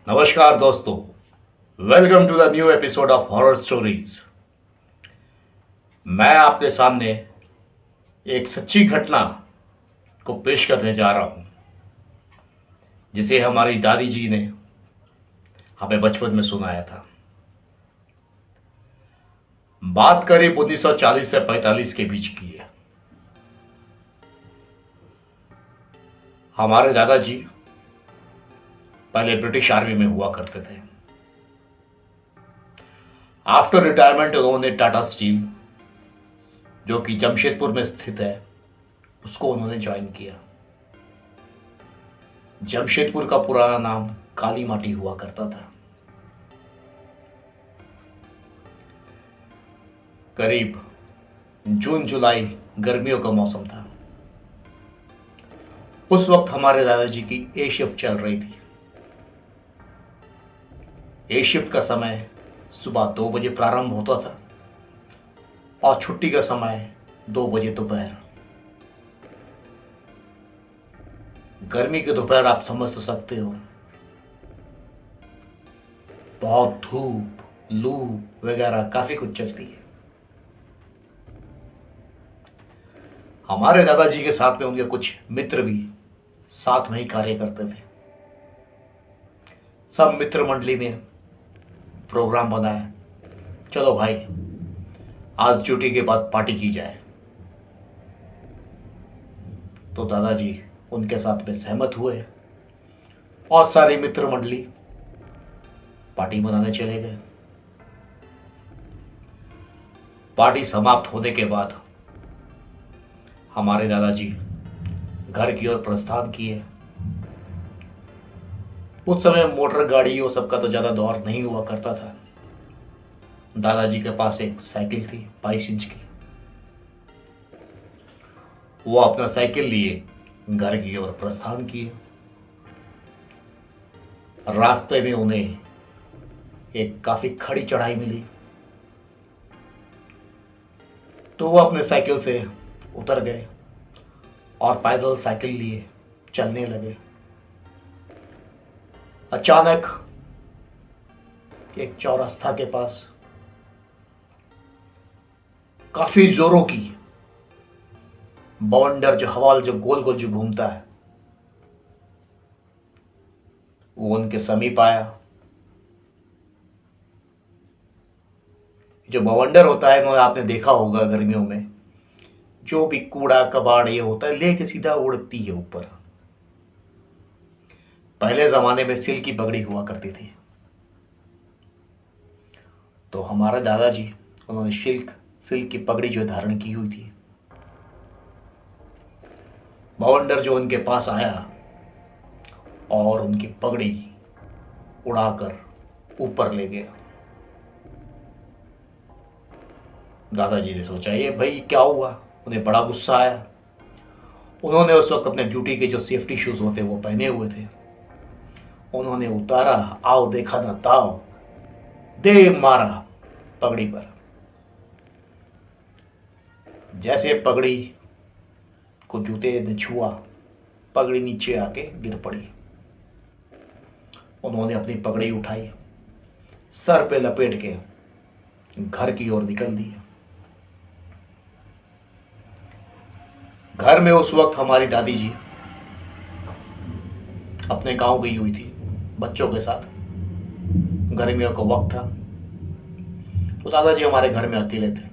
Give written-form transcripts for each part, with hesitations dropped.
नमस्कार दोस्तों, welcome to the new episode of horror stories. मैं आपके सामने एक सच्ची घटना को पेश करने जा रहा हूं, जिसे हमारी दादी जी ने हमें बचपन में सुनाया था। बात करीब 1940 से 45 के बीच की है। हमारे दादाजी पहले ब्रिटिश आर्मी में हुआ करते थे। आफ्टर रिटायरमेंट उन्होंने टाटा स्टील, जो कि जमशेदपुर में स्थित है, उसको उन्होंने ज्वाइन किया। जमशेदपुर का पुराना नाम काली माटी हुआ करता था। करीब जून जुलाई गर्मियों का मौसम था। उस वक्त हमारे दादाजी की ए शिफ्ट चल रही थी। ए शिफ्ट का समय सुबह 2 बजे प्रारंभ होता था और छुट्टी का समय 2 बजे दोपहर। गर्मी के दोपहर आप समझ तो सकते हो, बहुत धूप, लू वगैरह काफी कुछ चलती है। हमारे दादाजी के साथ में उनके कुछ मित्र भी साथ में ही कार्य करते थे। सब मित्र मंडली ने प्रोग्राम बनाया, चलो भाई आज ड्यूटी के बाद पार्टी की जाए। तो दादाजी उनके साथ में सहमत हुए और सारी मित्र मंडली पार्टी मनाने चले गए। पार्टी समाप्त होने के बाद हमारे दादाजी घर की ओर प्रस्थान किए। उस समय मोटर गाड़ियों सबका तो ज्यादा दौर नहीं हुआ करता था। दादाजी के पास एक साइकिल थी 22 इंच की। वो अपना साइकिल लिए घर की ओर प्रस्थान किए। रास्ते में उन्हें एक काफी खड़ी चढ़ाई मिली, तो वो अपने साइकिल से उतर गए और पैदल साइकिल लिए चलने लगे। अचानक एक चौरास्ता के पास काफी जोरों की बवंडर, जो हवा जो गोल गोल जो घूमता है, वो उनके समीप आया। जो बवंडर होता है, आपने देखा होगा गर्मियों में, जो भी कूड़ा कबाड़ ये होता है लेके सीधा उड़ती है ऊपर। पहले जमाने में सिल्क की पगड़ी हुआ करती थी, तो हमारे दादाजी उन्होंने सिल्क की पगड़ी जो धारण की हुई थी। बवंडर जो उनके पास आया और उनकी पगड़ी उड़ाकर ऊपर ले गया। दादाजी ने सोचा ये भाई क्या हुआ, उन्हें बड़ा गुस्सा आया। उन्होंने उस वक्त अपने ड्यूटी के जो सेफ्टी शूज होते वो पहने हुए थे, उन्होंने उतारा, आओ देखा ना ताओ, दे मारा पगड़ी पर। जैसे पगड़ी को जूते ने छुआ, पगड़ी नीचे आके गिर पड़ी। उन्होंने अपनी पगड़ी उठाई, सर पे लपेट के घर की ओर निकल दिया। घर में उस वक्त हमारी दादी जी अपने गांव गई हुई थी बच्चों के साथ। गर्मियों का वक्त था, तो दादाजी हमारे घर में अकेले थे।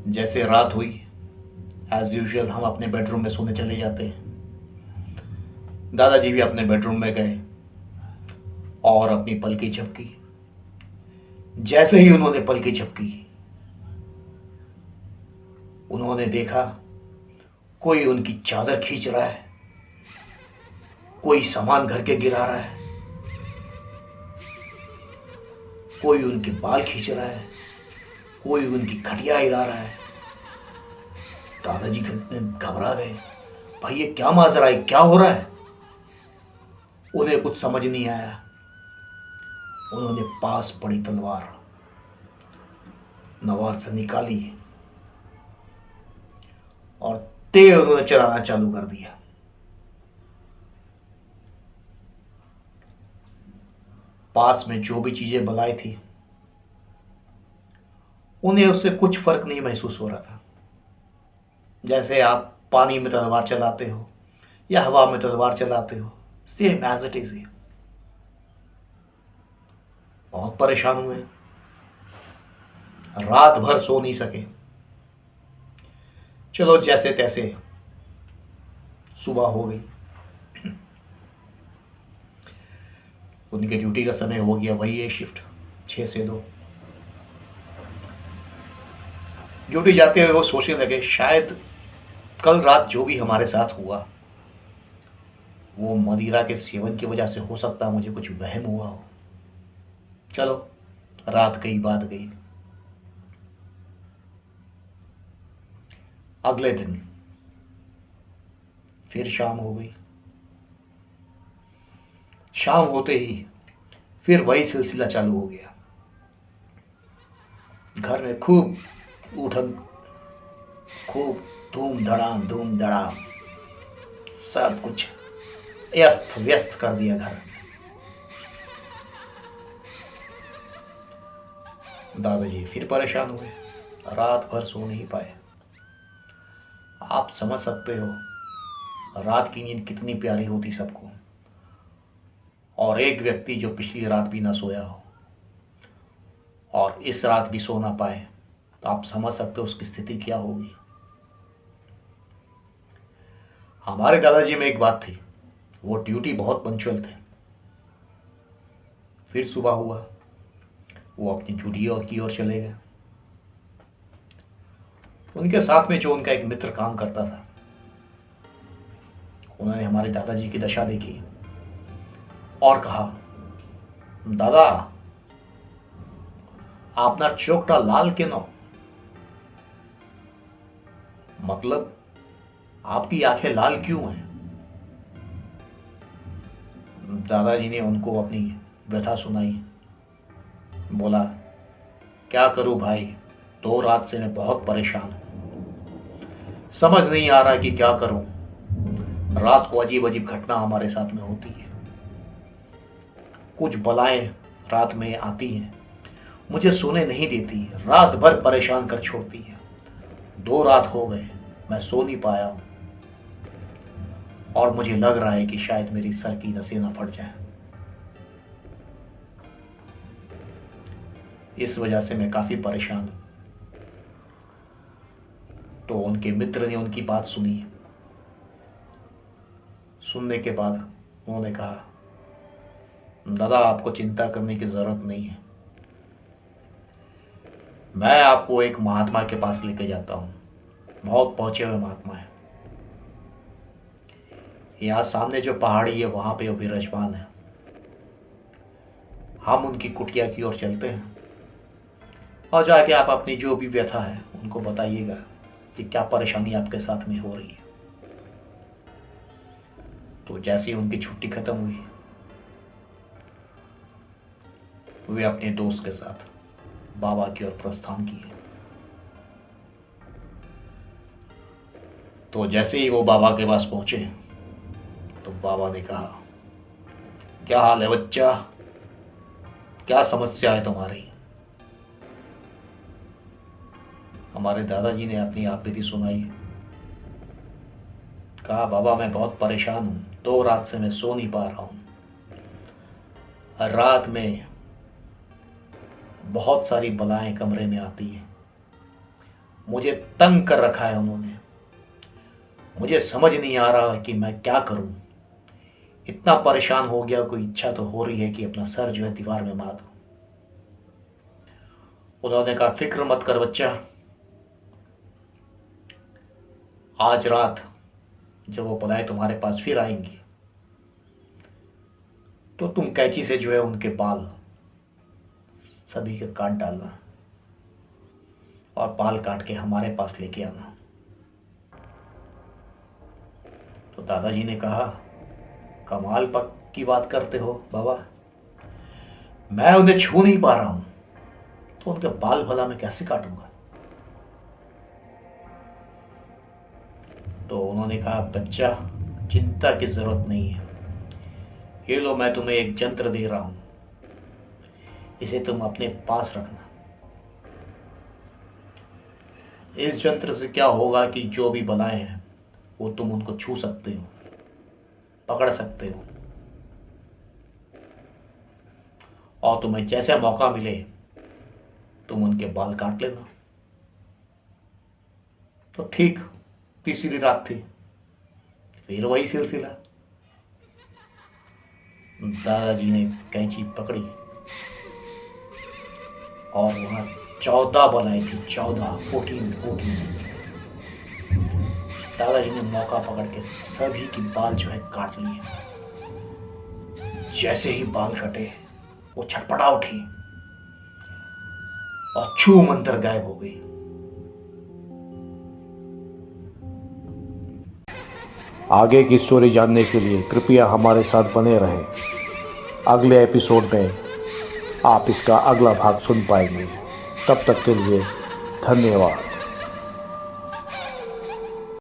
जैसे रात हुई, एज यूजुअल हम अपने बेडरूम में सोने चले जाते हैं। दादाजी भी अपने बेडरूम में गए और अपनी पलकी झपकी। जैसे ही उन्होंने पलकी झपकी, उन्होंने देखा कोई उनकी चादर खींच रहा है, कोई सामान घर के गिरा रहा है, कोई उनके बाल खींच रहा है, कोई उनकी खटिया हिला रहा है। दादाजी घबरा गए, भाई ये क्या माजरा है, क्या हो रहा है। उन्हें कुछ समझ नहीं आया। उन्होंने पास पड़ी तलवार नवार से निकाली और तेज उन्होंने चलाना चालू कर दिया। पास में जो भी चीजें बलाई थी उन्हें उससे कुछ फर्क नहीं महसूस हो रहा था। जैसे आप पानी में तलवार चलाते हो या हवा में तलवार चलाते हो, सेम एज इट इज। बहुत परेशान हुए, रात भर सो नहीं सके। चलो जैसे तैसे सुबह हो गई, उनके ड्यूटी का समय हो गया, वही है शिफ्ट 6 से 2। ड्यूटी जाते हुए वो सोचने लगे शायद कल रात जो भी हमारे साथ हुआ वो मदिरा के सेवन की वजह से हो सकता, मुझे कुछ वहम हुआ हो। चलो रात गई बात गई। अगले दिन फिर शाम हो गई। शाम होते ही फिर वही सिलसिला चालू हो गया। घर में खूब उठन, खूब धूम धड़ाम, सब कुछ अस्त व्यस्त कर दिया घर। दादाजी फिर परेशान हुए, रात भर सो नहीं पाए। आप समझ सकते हो रात की नींद कितनी प्यारी होती सबको, और एक व्यक्ति जो पिछली रात भी ना सोया हो और इस रात भी सो ना पाए, तो आप समझ सकते हो उसकी स्थिति क्या होगी। हमारे दादाजी में एक बात थी, वो ड्यूटी बहुत पंक्चुअल थे। फिर सुबह हुआ, वो अपनी ड्यूटी की ओर चले गए। उनके साथ में जो उनका एक मित्र काम करता था, उन्होंने हमारे दादाजी की दशा देखी और कहा, दादा आपना चोकटा लाल के नो, मतलब आपकी आंखें लाल क्यों हैं। दादाजी ने उनको अपनी व्यथा सुनाई। बोला, क्या करूं भाई, 2 रात से मैं बहुत परेशान हूं, समझ नहीं आ रहा कि क्या करूं। रात को अजीब अजीब घटना हमारे साथ में होती है, कुछ बलाएं रात में आती हैं, मुझे सोने नहीं देती, रात भर परेशान कर छोड़ती है। 2 रात हो गए मैं सो नहीं पाया हूं, और मुझे लग रहा है कि शायद मेरी सर की नसें ना फट जाए। इस वजह से मैं काफी परेशान हूं। तो उनके मित्र ने उनकी बात सुनी। सुनने के बाद उन्होंने कहा, दादा आपको चिंता करने की जरूरत नहीं है, मैं आपको एक महात्मा के पास लेके जाता हूं, बहुत पहुंचे हुए महात्मा है। यहाँ सामने जो पहाड़ी है वहां पे वो विराजमान है। हम उनकी कुटिया की ओर चलते हैं और जाके आप अपनी जो भी व्यथा है उनको बताइएगा कि क्या परेशानी आपके साथ में हो रही है। तो जैसे ही उनकी छुट्टी खत्म हुई, वे अपने दोस्त के साथ बाबा की ओर प्रस्थान किए। तो जैसे ही वो बाबा के पास पहुंचे तो बाबा ने कहा, क्या हाल है बच्चा, क्या समस्या है तुम्हारी। हमारे दादाजी ने अपनी आपबीती सुनाई। कहा, बाबा मैं बहुत परेशान हूं, 2 रात से मैं सो नहीं पा रहा हूं। रात में बहुत सारी बलाएं कमरे में आती हैं, मुझे तंग कर रखा है उन्होंने, मुझे समझ नहीं आ रहा कि मैं क्या करूं। इतना परेशान हो गया, कोई इच्छा तो हो रही है कि अपना सर जो है दीवार में मार दूं। उन्होंने कहा, फिक्र मत कर बच्चा, आज रात जब वो बलाएं तुम्हारे पास फिर आएंगी तो तुम कैंची से जो है उनके बाल सभी के काट डालना और बाल काट के हमारे पास लेके आना। तो दादाजी ने कहा, कमाल पक की बात करते हो बाबा, मैं उन्हें छू नहीं पा रहा हूं तो उनके बाल भला मैं कैसे काटूंगा। तो उन्होंने कहा, बच्चा चिंता की जरूरत नहीं है, ये लो मैं तुम्हें एक यंत्र दे रहा हूं, इसे तुम अपने पास रखना। इस यंत्र से क्या होगा कि जो भी बलाएं हैं वो तुम उनको छू सकते हो, पकड़ सकते हो, और तुम्हें जैसे मौका मिले तुम उनके बाल काट लेना। तो ठीक तीसरी रात थी, फिर वही सिलसिला। दादाजी ने कैंची पकड़ी और वहां 14 बनाई थी, 14। दादाजी ने मौका पकड़ के सभी की बाल जो है काट लिए। जैसे ही बाल कटे वो छटपटा उठी और छू मंतर गायब हो गई। आगे की स्टोरी जानने के लिए कृपया हमारे साथ बने रहें। अगले एपिसोड में आप इसका अगला भाग सुन पाएंगे। तब तक के लिए धन्यवाद।